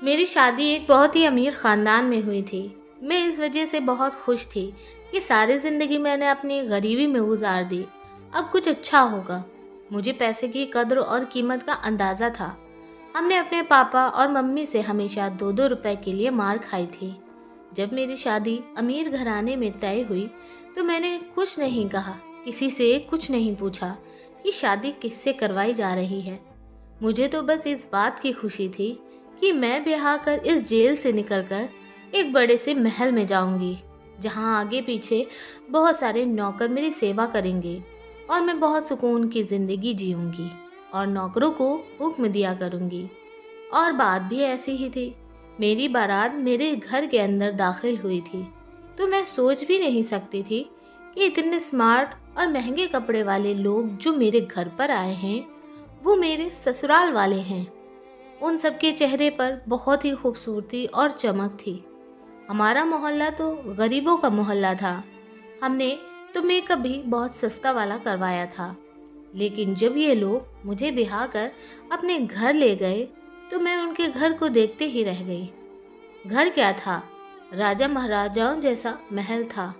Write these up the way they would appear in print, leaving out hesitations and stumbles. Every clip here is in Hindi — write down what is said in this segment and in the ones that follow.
मेरी शादी एक बहुत ही अमीर ख़ानदान में हुई थी। मैं इस वजह से बहुत खुश थी कि सारी ज़िंदगी मैंने अपनी गरीबी में गुजार दी। अब कुछ अच्छा होगा। मुझे पैसे की कद्र और कीमत का अंदाज़ा था। हमने अपने पापा और मम्मी से हमेशा 2-2 रुपए के लिए मार खाई थी। जब मेरी शादी अमीर घराने में तय हुई तो मैंने कुछ नहीं कहा, किसी से कुछ नहीं पूछा कि शादी किससे करवाई जा रही है। मुझे तो बस इस बात की खुशी थी कि मैं ब्याह कर इस जेल से निकलकर एक बड़े से महल में जाऊंगी, जहां आगे पीछे बहुत सारे नौकर मेरी सेवा करेंगे और मैं बहुत सुकून की जिंदगी जीऊंगी और नौकरों को हुक्म दिया करूंगी। और बात भी ऐसी ही थी। मेरी बारात मेरे घर के अंदर दाखिल हुई थी तो मैं सोच भी नहीं सकती थी कि इतने स्मार्ट और महंगे कपड़े वाले लोग जो मेरे घर पर आए हैं वो मेरे ससुराल वाले हैं। उन सबके चेहरे पर बहुत ही खूबसूरती और चमक थी। हमारा मोहल्ला तो गरीबों का मोहल्ला था। हमने तो मेकअप भी बहुत सस्ता वाला करवाया था। लेकिन जब ये लोग मुझे बिहा कर अपने घर ले गए तो मैं उनके घर को देखते ही रह गई। घर क्या था, राजा महाराजाओं जैसा महल था।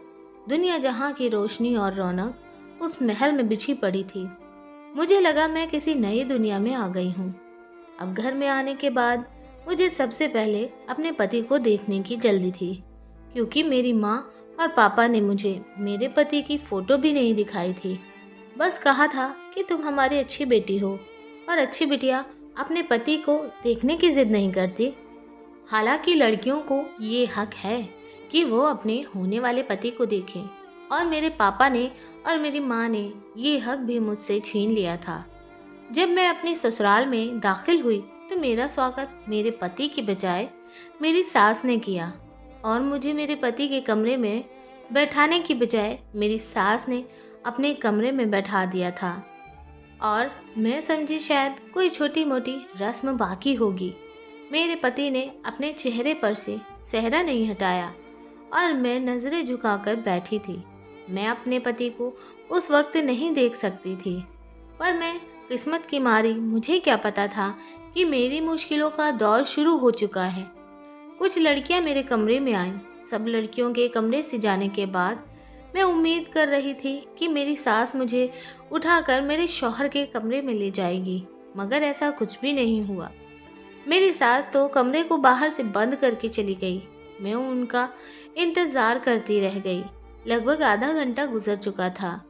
दुनिया जहाँ की रोशनी और रौनक उस महल में बिछी पड़ी थी। मुझे लगा मैं किसी नई दुनिया में आ गई हूँ। अब घर में आने के बाद मुझे सबसे पहले अपने पति को देखने की जल्दी थी, क्योंकि मेरी माँ और पापा ने मुझे मेरे पति की फोटो भी नहीं दिखाई थी। बस कहा था कि तुम हमारी अच्छी बेटी हो और अच्छी बिटिया अपने पति को देखने की जिद नहीं करती। हालांकि लड़कियों को ये हक है कि वो अपने होने वाले पति को देखें, और मेरे पापा ने और मेरी माँ ने ये हक भी मुझसे छीन लिया था। जब मैं अपनी ससुराल में दाखिल हुई तो मेरा स्वागत मेरे पति की बजाय मेरी सास ने किया, और मुझे मेरे पति के कमरे में बैठाने की बजाय मेरी सास ने अपने कमरे में बैठा दिया था। और मैं समझी शायद कोई छोटी मोटी रस्म बाकी होगी। मेरे पति ने अपने चेहरे पर से सेहरा नहीं हटाया और मैं नज़रें झुकाकर बैठी थी। मैं अपने पति को उस वक्त नहीं देख सकती थी, पर मैं किस्मत की मारी मुझे क्या पता था कि मेरी मुश्किलों का दौर शुरू हो चुका है। कुछ लड़कियां मेरे कमरे में आईं। सब लड़कियों के कमरे से जाने के बाद मैं उम्मीद कर रही थी कि मेरी सास मुझे उठाकर मेरे शौहर के कमरे में ले जाएगी, मगर ऐसा कुछ भी नहीं हुआ। मेरी सास तो कमरे को बाहर से बंद करके चली गई। मैं उनका इंतज़ार करती रह गई। लगभग आधा घंटा गुजर चुका था।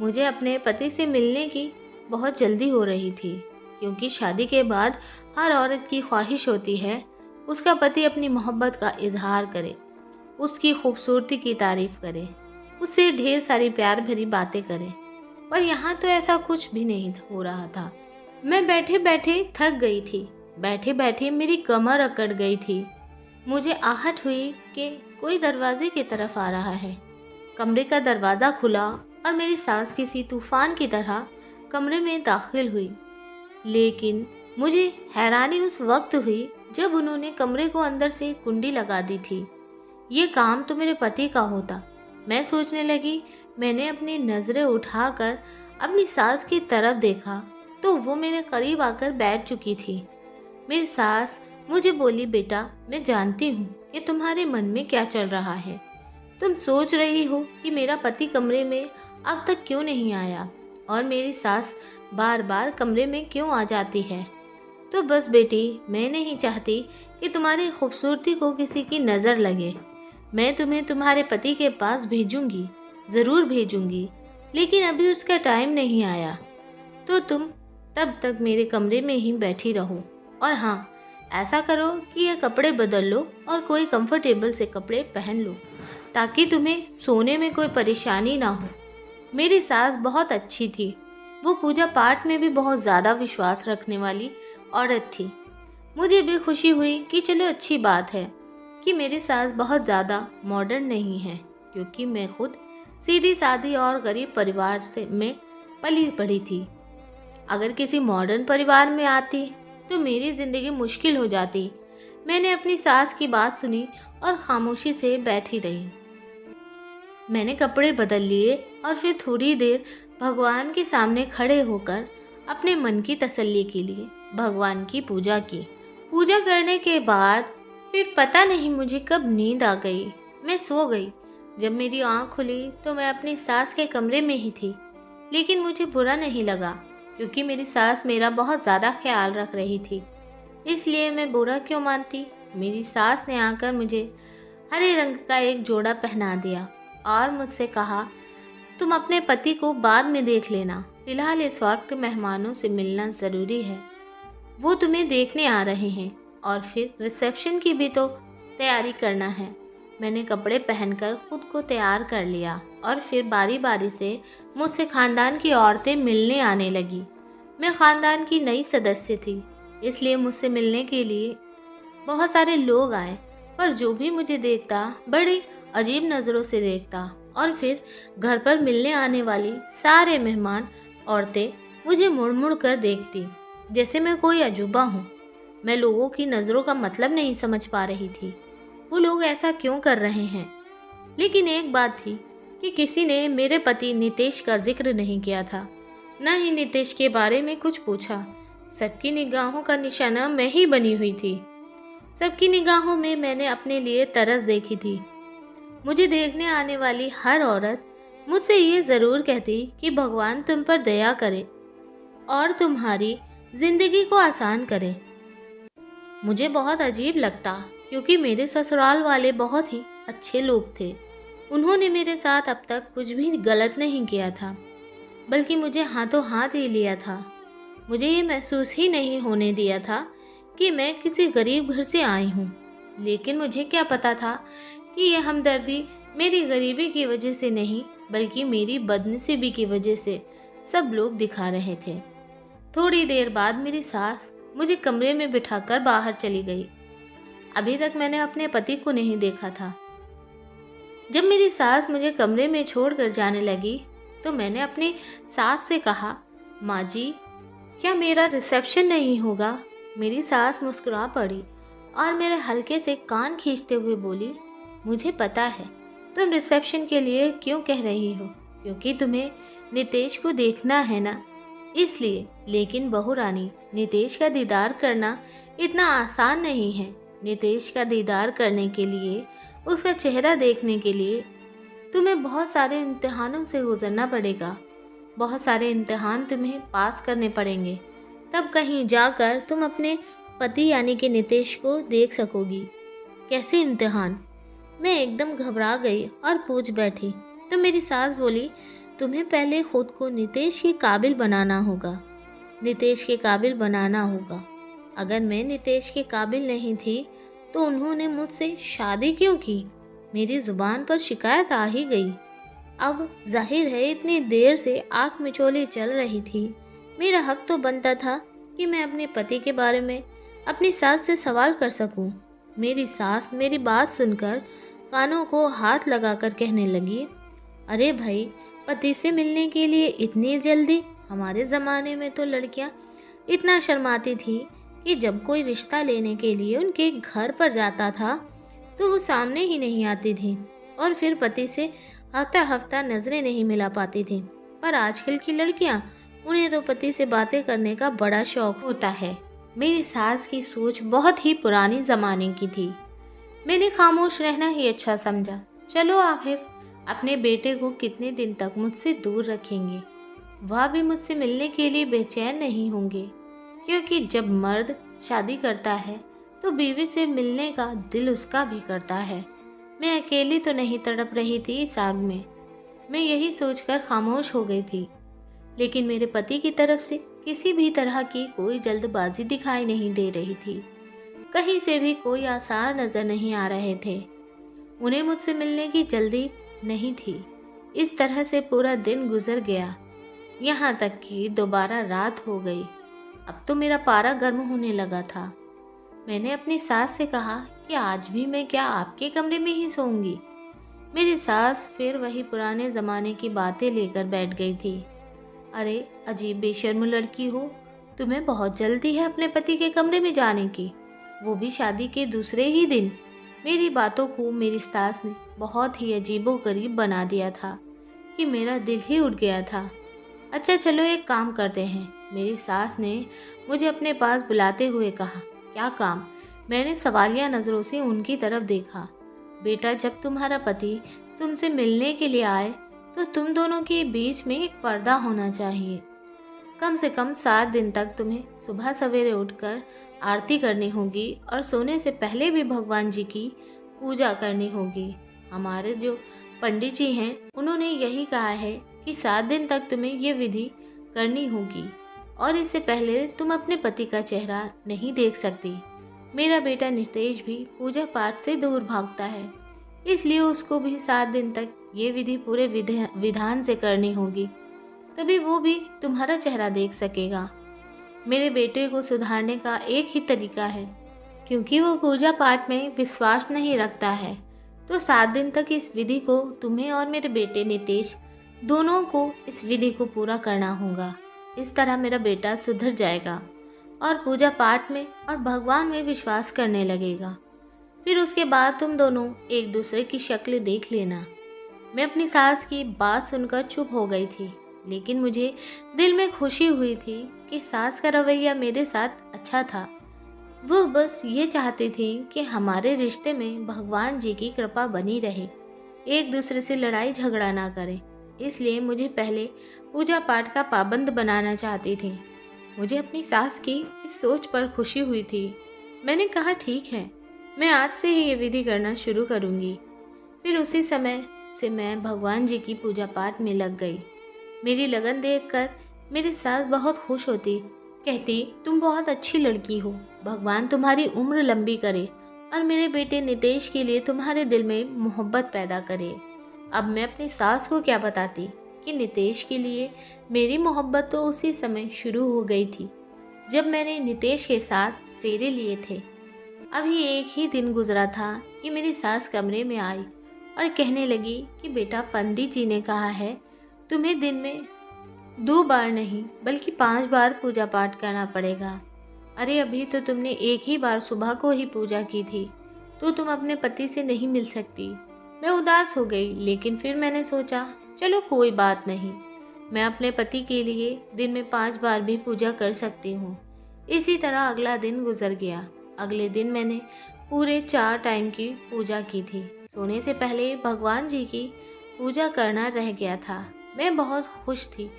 मुझे अपने पति से मिलने की बहुत जल्दी हो रही थी, क्योंकि शादी के बाद हर औरत की ख्वाहिश होती है उसका पति अपनी मोहब्बत का इजहार करे, उसकी खूबसूरती की तारीफ करे, उससे ढेर सारी प्यार भरी बातें करे। पर यहाँ तो ऐसा कुछ भी नहीं हो रहा था। मैं बैठे बैठे थक गई थी। बैठे बैठे मेरी कमर अकड़ गई थी। मुझे आहट हुई कि कोई दरवाजे की तरफ आ रहा है। कमरे का दरवाज़ा खुला और मेरी सास किसी तूफान की तरह कमरे में दाखिल हुई। लेकिन मुझे हैरानी उस वक्त हुई जब उन्होंने कमरे को अंदर से कुंडी लगा दी थी। ये काम तो मेरे पति का होता। मैं सोचने लगी। मैंने अपनी नज़रें उठाकर अपनी सास की तरफ देखा तो वो मेरे करीब आकर बैठ चुकी थी। मेरी सास मुझे बोली, बेटा, मैं जानती हूँ कि तुम्हारे मन में क्या चल रहा है। तुम सोच रही हो कि मेरा पति कमरे में अब तक क्यों नहीं आया और मेरी सास बार बार कमरे में क्यों आ जाती है। तो बस बेटी, मैं नहीं चाहती कि तुम्हारी खूबसूरती को किसी की नज़र लगे। मैं तुम्हें तुम्हारे पति के पास भेजूंगी, ज़रूर भेजूंगी, लेकिन अभी उसका टाइम नहीं आया। तो तुम तब तक मेरे कमरे में ही बैठी रहो। और हाँ, ऐसा करो कि ये कपड़े बदल लो और कोई कंफर्टेबल से कपड़े पहन लो, ताकि तुम्हें सोने में कोई परेशानी ना हो। मेरी सास बहुत अच्छी थी। वो पूजा पाठ में भी बहुत ज़्यादा विश्वास रखने वाली औरत थी। मुझे भी खुशी हुई कि चलो अच्छी बात है कि मेरी सास बहुत ज़्यादा मॉडर्न नहीं है, क्योंकि मैं खुद सीधी सादी और गरीब परिवार से में पली पड़ी थी। अगर किसी मॉडर्न परिवार में आती तो मेरी ज़िंदगी मुश्किल हो जाती। मैंने अपनी सास की बात सुनी और खामोशी से बैठी रही। मैंने कपड़े बदल लिए और फिर थोड़ी देर भगवान के सामने खड़े होकर अपने मन की तसल्ली के लिए भगवान की पूजा की। पूजा करने के बाद फिर पता नहीं मुझे कब नींद आ गई। मैं सो गई। जब मेरी आँख खुली तो मैं अपनी सास के कमरे में ही थी। लेकिन मुझे बुरा नहीं लगा क्योंकि मेरी सास मेरा बहुत ज़्यादा ख्याल रख रही थी। इसलिए मैं बुरा क्यों मानती। मेरी सास ने आकर मुझे हरे रंग का एक जोड़ा पहना दिया और मुझसे कहा, तुम अपने पति को बाद में देख लेना, फिलहाल इस वक्त मेहमानों से मिलना ज़रूरी है। वो तुम्हें देखने आ रहे हैं और फिर रिसेप्शन की भी तो तैयारी करना है। मैंने कपड़े पहनकर खुद को तैयार कर लिया और फिर बारी बारी से मुझसे खानदान की औरतें मिलने आने लगी। मैं खानदान की नई सदस्य थी, इसलिए मुझसे मिलने के लिए बहुत सारे लोग आए, पर जो भी मुझे देखता बड़ी अजीब नज़रों से देखता और फिर घर पर मिलने आने वाली सारे मेहमान औरतें मुझे मुड़ मुड़ कर देखती जैसे मैं कोई अजूबा हूँ। मैं लोगों की नज़रों का मतलब नहीं समझ पा रही थी। वो लोग ऐसा क्यों कर रहे हैं। लेकिन एक बात थी कि किसी ने मेरे पति नितेश का जिक्र नहीं किया था, न ही नितेश के बारे में कुछ पूछा। सबकी निगाहों का निशाना मैं ही बनी हुई थी। सबकी निगाहों में मैंने अपने लिए तरस देखी थी। मुझे देखने आने वाली हर औरत मुझसे ये ज़रूर कहती कि भगवान तुम पर दया करे और तुम्हारी ज़िंदगी को आसान करे। मुझे बहुत अजीब लगता क्योंकि मेरे ससुराल वाले बहुत ही अच्छे लोग थे। उन्होंने मेरे साथ अब तक कुछ भी गलत नहीं किया था, बल्कि मुझे हाथों हाथ ही लिया था। मुझे ये महसूस ही नहीं होने दिया था कि मैं किसी गरीब घर से आई हूँ। लेकिन मुझे क्या पता था कि यह हमदर्दी मेरी गरीबी की वजह से नहीं, बल्कि मेरी बदनसीबी की वजह से सब लोग दिखा रहे थे। थोड़ी देर बाद मेरी सास मुझे कमरे में बिठाकर बाहर चली गई। अभी तक मैंने अपने पति को नहीं देखा था। जब मेरी सास मुझे कमरे में छोड़कर जाने लगी तो मैंने अपनी सास से कहा, माँ जी, क्या मेरा रिसेप्शन नहीं होगा। मेरी सास मुस्कुरा पड़ी और मेरे हल्के से कान खींचते हुए बोली, मुझे पता है तुम रिसेप्शन के लिए क्यों कह रही हो, क्योंकि तुम्हें नितेश को देखना है ना, इसलिए। लेकिन बहू रानी, नितेश का दीदार करना इतना आसान नहीं है। नितेश का दीदार करने के लिए, उसका चेहरा देखने के लिए तुम्हें बहुत सारे इम्तिहानों से गुजरना पड़ेगा। बहुत सारे इम्तिहान तुम्हें पास करने पड़ेंगे, तब कहीं जाकर तुम अपने पति यानी कि नितेश को देख सकोगी। कैसे इम्तिहान। मैं एकदम घबरा गई और पूछ बैठी। तो मेरी सास बोली, तुम्हें पहले खुद को नितेश के काबिल बनाना होगा। नितेश के काबिल बनाना होगा। अगर मैं नितेश के काबिल नहीं थी तो उन्होंने मुझसे शादी क्यों की। मेरी ज़ुबान पर शिकायत आ ही गई। अब जाहिर है इतनी देर से आँख मिचौली चल रही थी, मेरा हक तो बनता था कि मैं अपने पति के बारे में अपनी सास से सवाल कर सकूं। मेरी सास मेरी बात सुनकर कानों को हाथ लगाकर कहने लगी, अरे भाई, पति से मिलने के लिए इतनी जल्दी। हमारे ज़माने में तो लड़कियां इतना शर्माती थी कि जब कोई रिश्ता लेने के लिए उनके घर पर जाता था तो वो सामने ही नहीं आती थी और फिर पति से हफ्ता हफ्ता नज़रें नहीं मिला पाती थी। पर आजकल की लड़कियां, उन्हें तो पति से बातें करने का बड़ा शौक होता है। मेरी सास की सोच बहुत ही पुरानी ज़माने की थी। मैंने खामोश रहना ही अच्छा समझा। चलो, आखिर अपने बेटे को कितने दिन तक मुझसे दूर रखेंगे। वह भी मुझसे मिलने के लिए बेचैन नहीं होंगे, क्योंकि जब मर्द शादी करता है तो बीवी से मिलने का दिल उसका भी करता है। मैं अकेली तो नहीं तड़प रही थी इस आग में। मैं यही सोचकर खामोश हो गई थी। लेकिन मेरे पति की तरफ से किसी भी तरह की कोई जल्दबाजी दिखाई नहीं दे रही थी। कहीं से भी कोई आसार नज़र नहीं आ रहे थे। उन्हें मुझसे मिलने की जल्दी नहीं थी। इस तरह से पूरा दिन गुजर गया, यहाँ तक कि दोबारा रात हो गई। अब तो मेरा पारा गर्म होने लगा था। मैंने अपनी सास से कहा कि आज भी मैं क्या आपके कमरे में ही सोऊंगी। मेरी सास फिर वही पुराने ज़माने की बातें लेकर बैठ गई थी। अरे अजीब बेशर्म लड़की हो, तुम्हें बहुत जल्दी है अपने पति के कमरे में जाने की, वो भी शादी के दूसरे ही दिन। मेरी बातों को मेरी सास ने बहुत ही अजीबोगरीब बना दिया था कि मेरा दिल ही उठ गया था। अच्छा चलो, एक काम करते हैं। मेरी सास ने मुझे अपने पास बुलाते हुए कहा, क्या काम? मैंने सवालिया नज़रों से उनकी तरफ देखा। बेटा, जब तुम्हारा पति तुमसे मिलने के लिए आए तो तुम दोनों के बीच में एक पर्दा होना चाहिए। कम से कम 7 दिन तक तुम्हें सुबह सवेरे उठकर आरती करनी होगी और सोने से पहले भी भगवान जी की पूजा करनी होगी। हमारे जो पंडित जी हैं उन्होंने यही कहा है कि 7 दिन तक तुम्हें ये विधि करनी होगी और इससे पहले तुम अपने पति का चेहरा नहीं देख सकती। मेरा बेटा नितेश भी पूजा पाठ से दूर भागता है, इसलिए उसको भी 7 दिन तक ये विधि पूरे विधान से करनी होगी, तभी वो भी तुम्हारा चेहरा देख सकेगा। मेरे बेटे को सुधारने का एक ही तरीका है, क्योंकि वो पूजा पाठ में विश्वास नहीं रखता है। तो 7 दिन तक इस विधि को तुम्हें और मेरे बेटे नितेश दोनों को इस विधि को पूरा करना होगा। इस तरह मेरा बेटा सुधर जाएगा और पूजा पाठ में और भगवान में विश्वास करने लगेगा। फिर उसके बाद तुम दोनों एक दूसरे की शक्ल देख लेना। मैं अपनी सास की बात सुनकर चुप हो गई थी, लेकिन मुझे दिल में खुशी हुई थी कि सास का रवैया मेरे साथ अच्छा था। वो बस ये चाहती थी कि हमारे रिश्ते में भगवान जी की कृपा बनी रहे, एक दूसरे से लड़ाई झगड़ा ना करें। इसलिए मुझे पहले पूजा पाठ का पाबंद बनाना चाहती थी। मुझे अपनी सास की इस सोच पर खुशी हुई थी। मैंने कहा, ठीक है, मैं आज से ही ये विधि करना शुरू करूँगी। फिर उसी समय से मैं भगवान जी की पूजा पाठ में लग गई। मेरी लगन देखकर मेरी सास बहुत खुश होती, कहती, तुम बहुत अच्छी लड़की हो, भगवान तुम्हारी उम्र लंबी करे और मेरे बेटे नितेश के लिए तुम्हारे दिल में मोहब्बत पैदा करे। अब मैं अपनी सास को क्या बताती कि नितेश के लिए मेरी मोहब्बत तो उसी समय शुरू हो गई थी जब मैंने नितेश के साथ फेरे लिए थे। अभी एक ही दिन गुजरा था कि मेरी सास कमरे में आई और कहने लगी कि बेटा, पंडित जी ने कहा है तुम्हें दिन में 2 बार नहीं बल्कि 5 बार पूजा पाठ करना पड़ेगा। अरे अभी तो तुमने एक ही बार सुबह को ही पूजा की थी, तो तुम अपने पति से नहीं मिल सकती। मैं उदास हो गई, लेकिन फिर मैंने सोचा चलो कोई बात नहीं, मैं अपने पति के लिए दिन में 5 बार भी पूजा कर सकती हूँ। इसी तरह अगला दिन गुजर गया। अगले दिन मैंने पूरे 4 टाइम की पूजा की थी। सोने से पहले भगवान जी की पूजा करना रह गया था। मैं बहुत खुश थी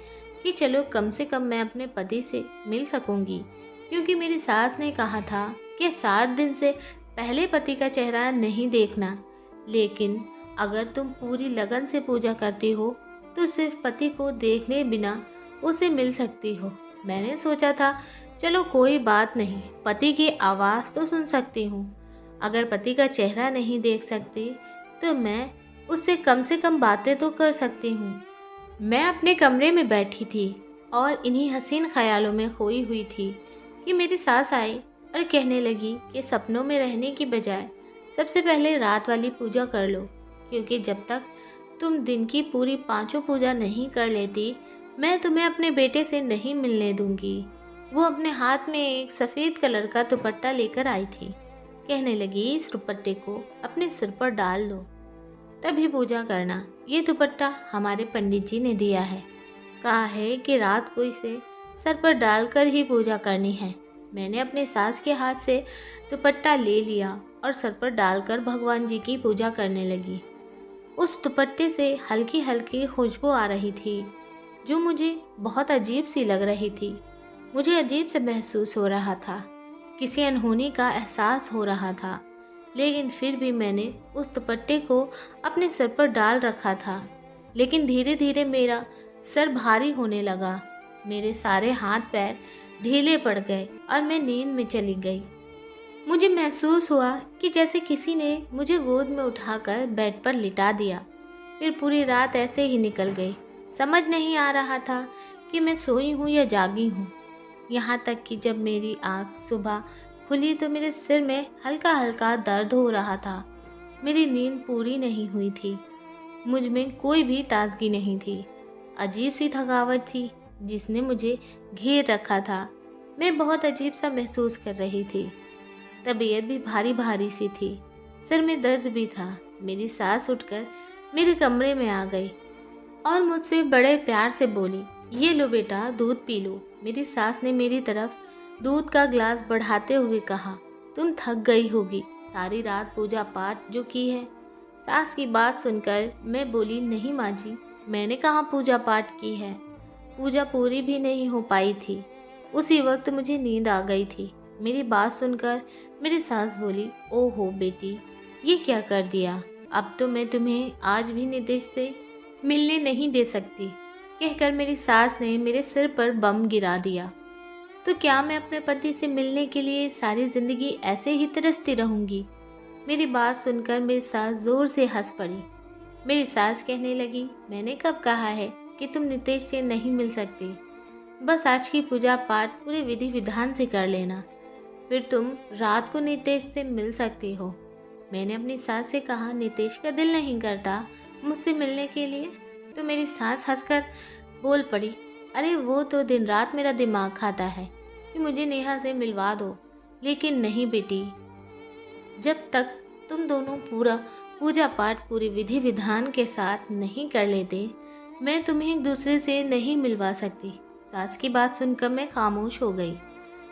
कि चलो कम से कम मैं अपने पति से मिल सकूंगी, क्योंकि मेरी सास ने कहा था कि 7 दिन से पहले पति का चेहरा नहीं देखना, लेकिन अगर तुम पूरी लगन से पूजा करती हो तो सिर्फ पति को देखने बिना उसे मिल सकती हो। मैंने सोचा था चलो कोई बात नहीं, पति की आवाज़ तो सुन सकती हूँ। अगर पति का चेहरा नहीं देख सकती तो मैं उससे कम से कम बातें तो कर सकती हूँ। मैं अपने कमरे में बैठी थी और इन्हीं हसीन ख्यालों में खोई हुई थी कि मेरी सास आई और कहने लगी कि सपनों में रहने की बजाय सबसे पहले रात वाली पूजा कर लो, क्योंकि जब तक तुम दिन की पूरी 5 पूजा नहीं कर लेती, मैं तुम्हें अपने बेटे से नहीं मिलने दूंगी। वो अपने हाथ में एक सफ़ेद कलर का दुपट्टा लेकर आई थी। कहने लगी, इस दुपट्टे को अपने सिर पर डाल लो, तभी पूजा करना। ये दुपट्टा हमारे पंडित जी ने दिया है, कहा है कि रात को इसे सर पर डालकर ही पूजा करनी है। मैंने अपने सास के हाथ से दुपट्टा ले लिया और सर पर डालकर भगवान जी की पूजा करने लगी। उस दुपट्टे से हल्की हल्की खुशबू आ रही थी, जो मुझे बहुत अजीब सी लग रही थी। मुझे अजीब से महसूस हो रहा था, किसी अनहोनी का एहसास हो रहा था, लेकिन फिर भी मैंने उस दुपट्टे को अपने सर पर डाल रखा था। लेकिन धीरे धीरे मेरा सर भारी होने लगा, मेरे सारे हाथ पैर ढीले पड़ गए और मैं नींद में चली गई। मुझे महसूस हुआ कि जैसे किसी ने मुझे गोद में उठाकर बेड पर लिटा दिया। फिर पूरी रात ऐसे ही निकल गई। समझ नहीं आ रहा था कि मैं सोई हूँ या जागी हूँ। यहाँ तक कि जब मेरी आँख सुबह खुली तो मेरे सिर में हल्का हल्का दर्द हो रहा था। मेरी नींद पूरी नहीं हुई थी, मुझ में कोई भी ताजगी नहीं थी। अजीब सी थकावट थी जिसने मुझे घेर रखा था। मैं बहुत अजीब सा महसूस कर रही थी। तबीयत भी भारी भारी सी थी, सिर में दर्द भी था। मेरी सास उठकर मेरे कमरे में आ गई और मुझसे बड़े प्यार से बोली, ये लो बेटा, दूध पी लो। मेरी सास ने मेरी तरफ दूध का गिलास बढ़ाते हुए कहा, तुम थक गई होगी, सारी रात पूजा पाठ जो की है। सास की बात सुनकर मैं बोली, नहीं माँ जी, मैंने कहाँ पूजा पाठ की है। पूजा पूरी भी नहीं हो पाई थी। उसी वक्त मुझे नींद आ गई थी। मेरी बात सुनकर मेरी सास बोली, ओहो बेटी, ये क्या कर दिया। अब तो मैं तुम्हें आज भी नितेश से मिलने नहीं दे सकती। कहकर मेरी सास ने मेरे सिर पर बम गिरा दिया। तो क्या मैं अपने पति से मिलने के लिए सारी जिंदगी ऐसे ही तरसती रहूंगी। मेरी बात सुनकर मेरी सास जोर से हंस पड़ी। मेरी सास कहने लगी, मैंने कब कहा है कि तुम नितेश से नहीं मिल सकती। बस आज की पूजा पाठ पूरे विधि विधान से कर लेना, फिर तुम रात को नितेश से मिल सकती हो। मैंने अपनी सास से कहा, नितेश का दिल नहीं करता मुझसे मिलने के लिए। तो मेरी सास हंसकर बोल पड़ी, अरे वो तो दिन रात मेरा दिमाग खाता है कि मुझे नेहा से मिलवा दो। लेकिन नहीं बेटी, जब तक तुम दोनों पूरा पूजा पाठ पूरी विधि विधान के साथ नहीं कर लेते, मैं तुम्हें एक दूसरे से नहीं मिलवा सकती। सास की बात सुनकर मैं खामोश हो गई।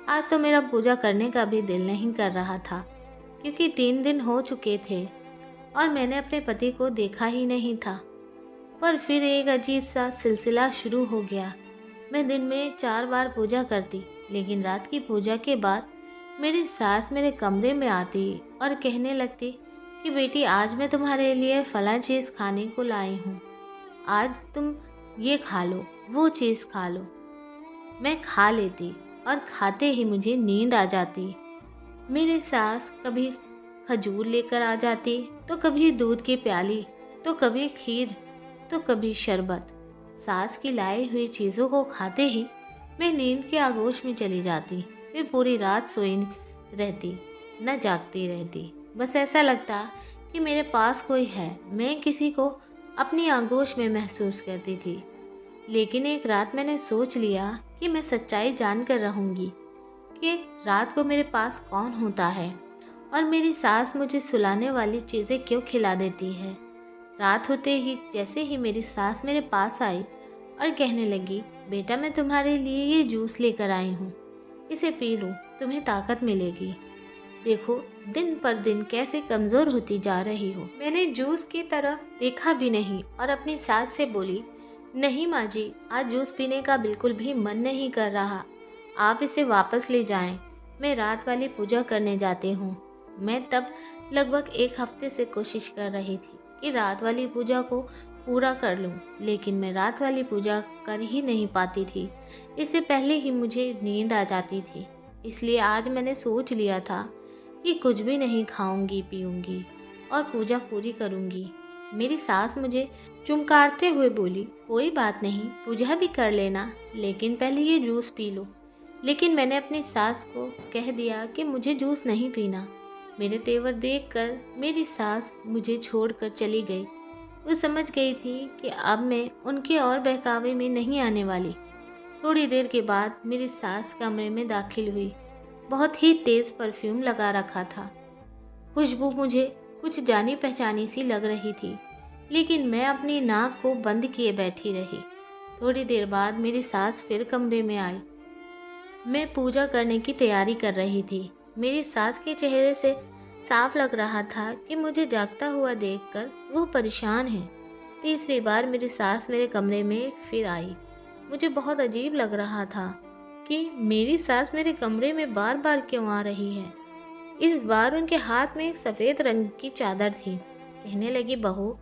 आज तो मेरा पूजा करने का भी दिल नहीं कर रहा था, क्योंकि 3 दिन हो चुके थे और मैंने अपने पति को देखा ही नहीं था। पर फिर एक अजीब सा सिलसिला शुरू हो गया। मैं दिन में 4 बार पूजा करती, लेकिन रात की पूजा के बाद मेरी सास मेरे कमरे में आती और कहने लगती कि बेटी, आज मैं तुम्हारे लिए फलां चीज़ खाने को लाई हूँ, आज तुम ये खा लो, वो चीज़ खा लो। मैं खा लेती और खाते ही मुझे नींद आ जाती। मेरी सास कभी खजूर लेकर आ जाती, तो कभी दूध की प्याली, तो कभी खीर, तो कभी शरबत। सास की लाई हुई चीज़ों को खाते ही मैं नींद के आगोश में चली जाती। फिर पूरी रात सोई रहती, न जागती रहती। बस ऐसा लगता कि मेरे पास कोई है। मैं किसी को अपनी आगोश में महसूस करती थी। लेकिन एक रात मैंने सोच लिया कि मैं सच्चाई जानकर रहूंगी कि रात को मेरे पास कौन होता है और मेरी सास मुझे सुलाने वाली चीज़ें क्यों खिला देती है। रात होते ही जैसे ही मेरी सास मेरे पास आई और कहने लगी, बेटा, मैं तुम्हारे लिए ये जूस लेकर आई हूँ, इसे पी लो, तुम्हें ताकत मिलेगी। देखो दिन पर दिन कैसे कमज़ोर होती जा रही हो। मैंने जूस की तरफ देखा भी नहीं और अपनी सास से बोली, नहीं माँ जी, आज जूस पीने का बिल्कुल भी मन नहीं कर रहा, आप इसे वापस ले जाएं। मैं रात वाली पूजा करने जाती हूँ। मैं तब लगभग 1 हफ्ते से कोशिश कर रही थी कि रात वाली पूजा को पूरा कर लूँ, लेकिन मैं रात वाली पूजा कर ही नहीं पाती थी। इससे पहले ही मुझे नींद आ जाती थी। इसलिए आज मैंने सोच लिया था कि कुछ भी नहीं खाऊंगी पीऊंगी और पूजा पूरी करूंगी। मेरी सास मुझे चुमकारते हुए बोली, कोई बात नहीं, पूजा भी कर लेना, लेकिन पहले ये जूस पी लो। लेकिन मैंने अपनी सास को कह दिया कि मुझे जूस नहीं पीना। मेरे तेवर देखकर मेरी सास मुझे छोड़कर चली गई। वो समझ गई थी कि अब मैं उनके और बहकावे में नहीं आने वाली। थोड़ी देर के बाद मेरी सास कमरे में दाखिल हुई। बहुत ही तेज़ परफ्यूम लगा रखा था। खुशबू मुझे कुछ जानी पहचानी सी लग रही थी, लेकिन मैं अपनी नाक को बंद किए बैठी रही। थोड़ी देर बाद मेरी सास फिर कमरे में आई। मैं पूजा करने की तैयारी कर रही थी। मेरी सास के चेहरे से साफ लग रहा था कि मुझे जागता हुआ देखकर वो परेशान है। तीसरी बार मेरी सास मेरे कमरे में फिर आई। मुझे बहुत अजीब लग रहा था कि मेरी सास मेरे कमरे में बार बार क्यों आ रही है। इस बार उनके हाथ में एक सफ़ेद रंग की चादर थी। कहने लगी, बहू,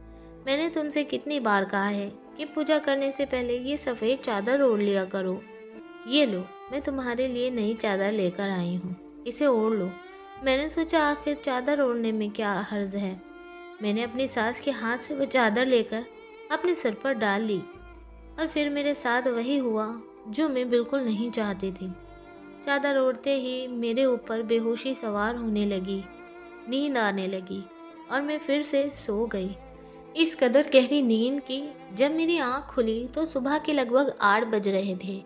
मैंने तुमसे कितनी बार कहा है कि पूजा करने से पहले ये सफ़ेद चादर ओढ़ लिया करो। ये लो, मैं तुम्हारे लिए नई चादर लेकर आई हूँ, इसे ओढ़ लो। मैंने सोचा आखिर चादर ओढ़ने में क्या हर्ज है। मैंने अपनी सास के हाथ से वो चादर लेकर अपने सिर पर डाल ली और फिर मेरे साथ वही हुआ जो मैं बिल्कुल नहीं चाहती थी। चादर ओढ़ते ही मेरे ऊपर बेहोशी सवार होने लगी, नींद आने लगी और मैं फिर से सो गई। इस कदर गहरी नींद की जब मेरी आँख खुली तो सुबह के लगभग 8 बज रहे थे।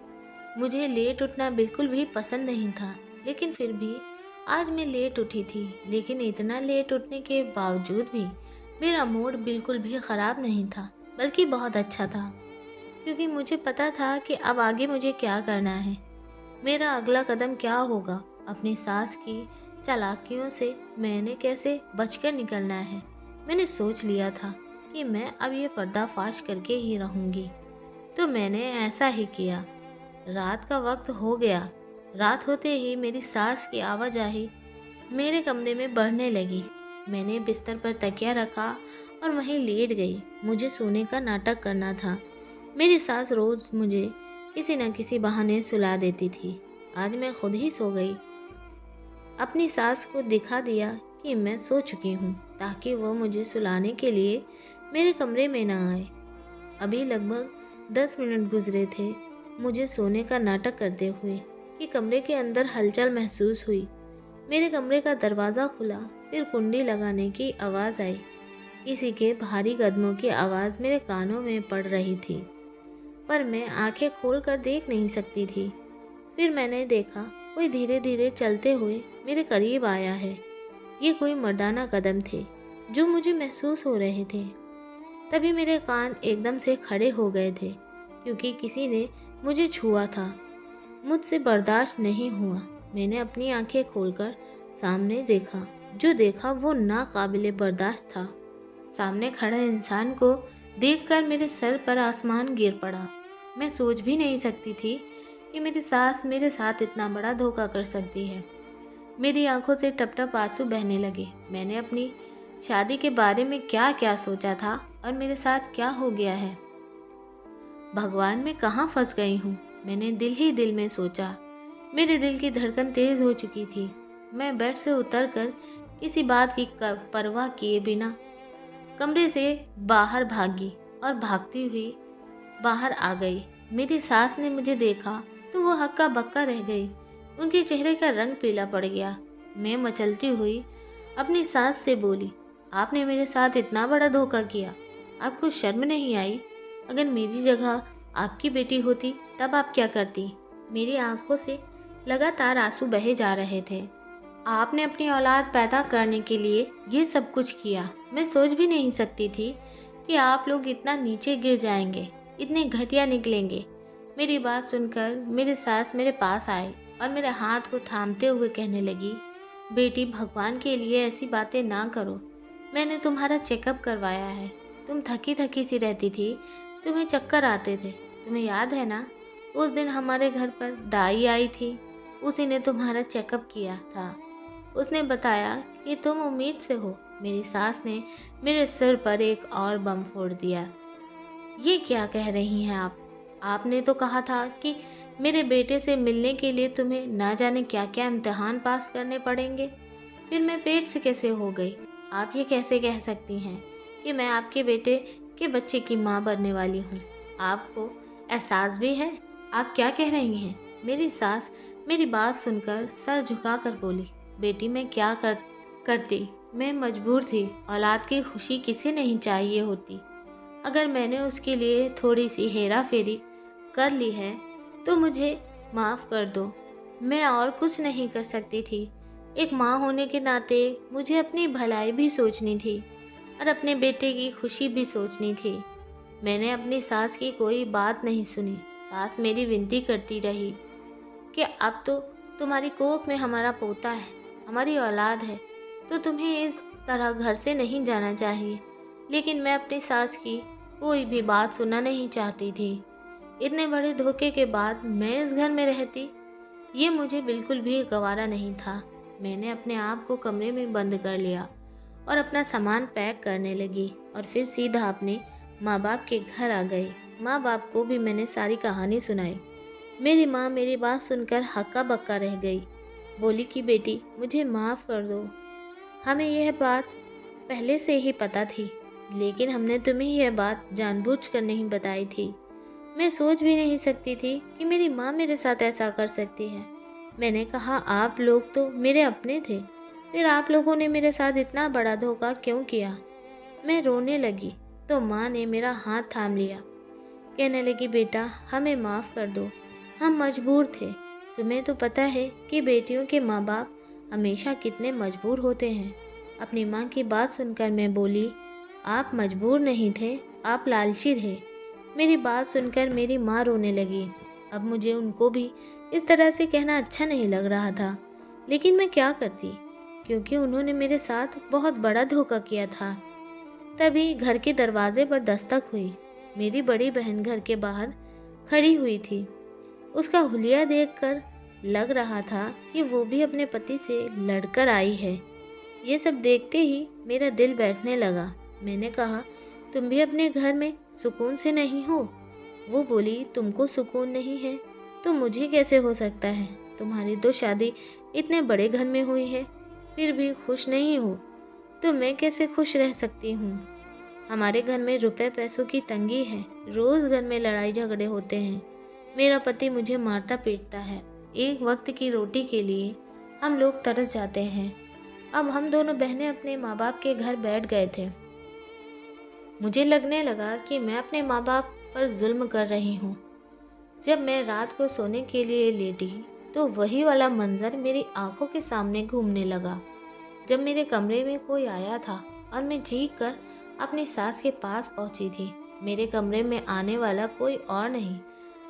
मुझे लेट उठना बिल्कुल भी पसंद नहीं था, लेकिन फिर भी आज मैं लेट उठी थी। लेकिन इतना लेट उठने के बावजूद भी मेरा मूड बिल्कुल भी ख़राब नहीं था, बल्कि बहुत अच्छा था, क्योंकि मुझे पता था कि अब आगे मुझे क्या करना है, मेरा अगला कदम क्या होगा। अपनी सास की चालाकियों से मैंने कैसे बचकर निकलना है। मैंने सोच लिया था कि मैं अब ये पर्दाफाश करके ही रहूँगी, तो मैंने ऐसा ही किया। रात का वक्त हो गया। रात होते ही मेरी सास की आवाजाही मेरे कमरे में बढ़ने लगी। मैंने बिस्तर पर तकिया रखा और वहीं लेट गई। मुझे सोने का नाटक करना था। मेरी सास रोज़ मुझे किसी न किसी बहाने सुला देती थी। आज मैं खुद ही सो गई। अपनी सास को दिखा दिया कि मैं सो चुकी हूँ, ताकि वो मुझे सुलाने के लिए मेरे कमरे में ना आए। अभी लगभग 10 मिनट गुजरे थे मुझे सोने का नाटक करते हुए कि कमरे के अंदर हलचल महसूस हुई। मेरे कमरे का दरवाज़ा खुला, फिर कुंडी लगाने की आवाज़ आई। किसी के भारी कदमों की आवाज़ मेरे कानों में पड़ रही थी, पर मैं आंखें खोलकर देख नहीं सकती थी। फिर मैंने देखा कोई धीरे धीरे चलते हुए मेरे करीब आया है। ये कोई मर्दाना कदम थे जो मुझे महसूस हो रहे थे। तभी मेरे कान एकदम से खड़े हो गए थे, क्योंकि किसी ने मुझे छुआ था। मुझसे बर्दाश्त नहीं हुआ। मैंने अपनी आंखें खोलकर सामने देखा। जो देखा वो नाकाबिले बर्दाश्त था। सामने खड़े इंसान को देखकर मेरे सर पर आसमान गिर पड़ा। मैं सोच भी नहीं सकती थी कि मेरी सास मेरे साथ इतना बड़ा धोखा कर सकती है। मेरी आंखों से टप टप आंसू बहने लगे। मैंने अपनी शादी के बारे में क्या क्या सोचा था और मेरे साथ क्या हो गया है। भगवान, मैं कहाँ फंस गई हूँ। मैंने दिल ही दिल में सोचा। मेरे दिल की धड़कन तेज हो चुकी थी। मैं बेड से उतरकर किसी बात की परवाह किए बिना कमरे से बाहर भागी और भागती हुई बाहर आ गई। मेरी सास ने मुझे देखा तो वो हक्का बक्का रह गई। उनके चेहरे का रंग पीला पड़ गया। मैं मचलती हुई अपनी सास से बोली, आपने मेरे साथ इतना बड़ा धोखा किया, आपको शर्म नहीं आई? अगर मेरी जगह आपकी बेटी होती तब आप क्या करती? मेरी आंखों से लगातार आंसू बहे जा रहे थे। आपने अपनी औलाद पैदा करने के लिए ये सब कुछ किया। मैं सोच भी नहीं सकती थी कि आप लोग इतना नीचे गिर जाएंगे, इतने घटिया निकलेंगे। मेरी बात सुनकर मेरी सास मेरे पास आई और मेरे हाथ को थामते हुए कहने लगी, बेटी, भगवान के लिए ऐसी बातें ना करो। मैंने तुम्हारा चेकअप करवाया है। तुम थकी थकी सी रहती थी, तुम्हें चक्कर आते थे। तुम्हें याद है ना, उस दिन हमारे घर पर दाई आई थी, उसी ने तुम्हारा चेकअप किया था। उसने बताया कि तुम उम्मीद से हो। मेरी सास ने मेरे सिर पर एक और बम फोड़ दिया। ये क्या कह रही हैं आप? आपने तो कहा था कि मेरे बेटे से मिलने के लिए तुम्हें ना जाने क्या क्या इम्तिहान पास करने पड़ेंगे। फिर मैं पेट से कैसे हो गई? आप ये कैसे कह सकती हैं कि मैं आपके बेटे के बच्चे की माँ बनने वाली हूँ? आपको एहसास भी है? आप क्या कह रही हैं? मेरी सास मेरी बात सुनकर सर झुकाकर बोली, बेटी, मैं क्या करती? मैं मजबूर थी। औलाद की खुशी किसे नहीं चाहिए होती। अगर मैंने उसके लिए थोड़ी सी हेरा फेरी कर ली है तो मुझे माफ़ कर दो। मैं और कुछ नहीं कर सकती थी। एक माँ होने के नाते मुझे अपनी भलाई भी सोचनी थी और अपने बेटे की खुशी भी सोचनी थी। मैंने अपनी सास की कोई बात नहीं सुनी। सास मेरी विनती करती रही कि अब तो तुम्हारी कोख में हमारा पोता है, हमारी औलाद है, तो तुम्हें इस तरह घर से नहीं जाना चाहिए। लेकिन मैं अपनी सास की कोई भी बात सुनना नहीं चाहती थी। इतने बड़े धोखे के बाद मैं इस घर में रहती, ये मुझे बिल्कुल भी गवारा नहीं था। मैंने अपने आप को कमरे में बंद कर लिया और अपना सामान पैक करने लगी और फिर सीधा अपने माँ बाप के घर आ गई। माँ बाप को भी मैंने सारी कहानी सुनाई। मेरी माँ मेरी बात सुनकर हक्का बक्का रह गई। बोली कि बेटी, मुझे माफ़ कर दो। हमें यह बात पहले से ही पता थी, लेकिन हमने तुम्हें यह बात जानबूझकर नहीं बताई थी। मैं सोच भी नहीं सकती थी कि मेरी माँ मेरे साथ ऐसा कर सकती है। मैंने कहा, आप लोग तो मेरे अपने थे, फिर आप लोगों ने मेरे साथ इतना बड़ा धोखा क्यों किया? मैं रोने लगी तो माँ ने मेरा हाथ थाम लिया। कहने लगी, बेटा, हमें माफ़ कर दो, हम मजबूर थे। तुम्हें तो पता है कि बेटियों के माँ बाप हमेशा कितने मजबूर होते हैं। अपनी माँ की बात सुनकर मैं बोली, आप मजबूर नहीं थे, आप लालची थे। मेरी बात सुनकर मेरी माँ रोने लगी। अब मुझे उनको भी इस तरह से कहना अच्छा नहीं लग रहा था, लेकिन मैं क्या करती? क्योंकि उन्होंने मेरे साथ बहुत बड़ा धोखा किया था। तभी घर के दरवाजे पर दस्तक हुई। मेरी बड़ी बहन घर के बाहर खड़ी हुई थी। उसका हुलिया देखकर लग रहा था कि वो भी अपने पति से लड़कर आई है। ये सब देखते ही मेरा दिल बैठने लगा। मैंने कहा, तुम भी अपने घर में सुकून से नहीं हो? वो बोली, तुमको सुकून नहीं है तो मुझे कैसे हो सकता है? तुम्हारी तो शादी इतने बड़े घर में हुई है, फिर भी खुश नहीं हो तो मैं कैसे खुश रह सकती हूँ? हमारे घर में रुपए पैसों की तंगी है, रोज़ घर में लड़ाई झगड़े होते हैं। मेरा पति मुझे मारता पीटता है। एक वक्त की रोटी के लिए हम लोग तरस जाते हैं। अब हम दोनों बहनें अपने माँ बाप के घर बैठ गए थे। मुझे लगने लगा कि मैं अपने माँ बाप पर जुल्म कर रही हूँ। जब मैं रात को सोने के लिए लेटी तो वही वाला मंजर मेरी आंखों के सामने घूमने लगा। जब मेरे कमरे में कोई आया था और मैं चीख कर अपनी सास के पास पहुंची थी। मेरे कमरे में आने वाला कोई और नहीं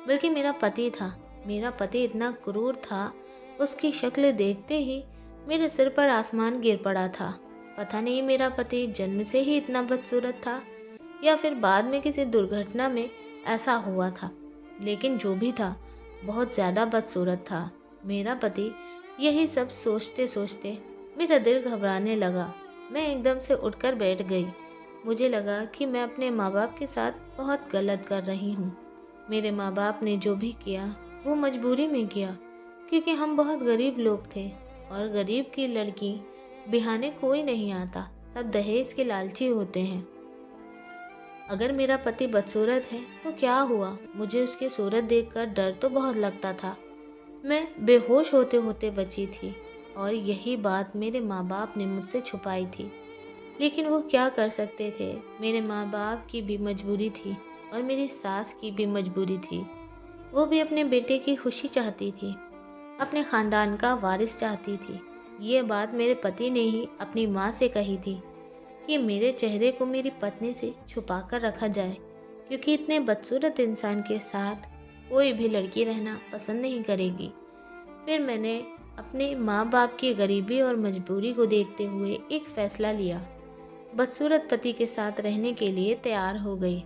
बल्कि मेरा पति था। मेरा पति इतना क्रूर था, उसकी शक्ल देखते ही मेरे सिर पर आसमान गिर पड़ा था। पता नहीं मेरा पति जन्म से ही इतना बदसूरत था या फिर बाद में किसी दुर्घटना में ऐसा हुआ था, लेकिन जो भी था बहुत ज़्यादा बदसूरत था मेरा पति। यही सब सोचते सोचते मेरा दिल घबराने लगा। मैं एकदम से उठकर बैठ गई। मुझे लगा कि मैं अपने माँ बाप के साथ बहुत गलत कर रही हूँ। मेरे माँ बाप ने जो भी किया वो मजबूरी में किया, क्योंकि हम बहुत गरीब लोग थे और गरीब की लड़की बिहाने कोई नहीं आता, सब दहेज के लालची होते हैं। अगर मेरा पति बदसूरत है तो क्या हुआ, मुझे उसकी सूरत देखकर डर तो बहुत लगता था। मैं बेहोश होते होते बची थी और यही बात मेरे माँ बाप ने मुझसे छुपाई थी, लेकिन वो क्या कर सकते थे। मेरे माँ बाप की भी मजबूरी थी और मेरी सास की भी मजबूरी थी। वो भी अपने बेटे की खुशी चाहती थी, अपने ख़ानदान का वारिस चाहती थी। ये बात मेरे पति ने ही अपनी माँ से कही थी कि मेरे चेहरे को मेरी पत्नी से छुपा कर रखा जाए, क्योंकि इतने बदसूरत इंसान के साथ कोई भी लड़की रहना पसंद नहीं करेगी। फिर मैंने अपने माँ बाप की गरीबी और मजबूरी को देखते हुए एक फ़ैसला लिया। बदसूरत पति के साथ रहने के लिए तैयार हो गई।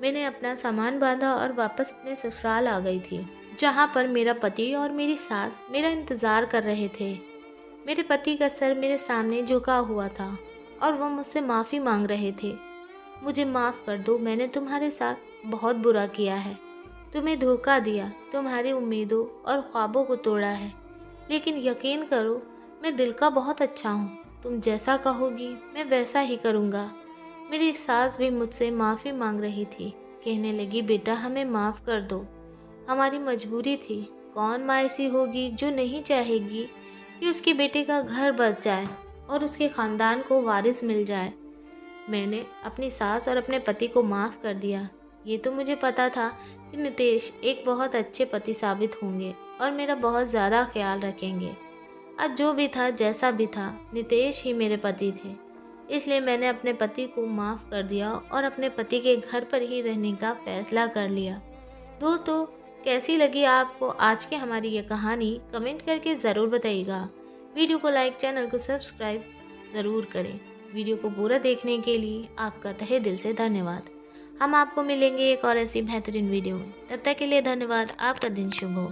मैंने अपना सामान बांधा और वापस अपने ससुराल आ गई थी, जहाँ पर मेरा पति और मेरी सास मेरा इंतज़ार कर रहे थे। मेरे पति का सर मेरे सामने झुका हुआ था और वो मुझसे माफ़ी मांग रहे थे। मुझे माफ़ कर दो, मैंने तुम्हारे साथ बहुत बुरा किया है, तुम्हें धोखा दिया, तुम्हारी उम्मीदों और ख्वाबों को तोड़ा है। लेकिन यकीन करो, मैं दिल का बहुत अच्छा हूँ। तुम जैसा कहोगी मैं वैसा ही करूँगा। मेरी सास भी मुझसे माफ़ी मांग रही थी, कहने लगी, बेटा हमें माफ़ कर दो, हमारी मजबूरी थी। कौन माँ ऐसी होगी जो नहीं चाहेगी कि उसके बेटे का घर बस जाए और उसके ख़ानदान को वारिस मिल जाए। मैंने अपनी सास और अपने पति को माफ़ कर दिया। ये तो मुझे पता था कि नितेश एक बहुत अच्छे पति साबित होंगे और मेरा बहुत ज़्यादा ख्याल रखेंगे। अब जो भी था जैसा भी था, नितेश ही मेरे पति थे। इसलिए मैंने अपने पति को माफ़ कर दिया और अपने पति के घर पर ही रहने का फ़ैसला कर लिया। दोस्तों, कैसी लगी आपको आज की हमारी ये कहानी, कमेंट करके ज़रूर बताइएगा। वीडियो को लाइक, चैनल को सब्सक्राइब ज़रूर करें। वीडियो को पूरा देखने के लिए आपका तहे दिल से धन्यवाद। हम आपको मिलेंगे एक और ऐसी बेहतरीन वीडियो में। तब तक के लिए धन्यवाद। आपका दिन शुभ हो।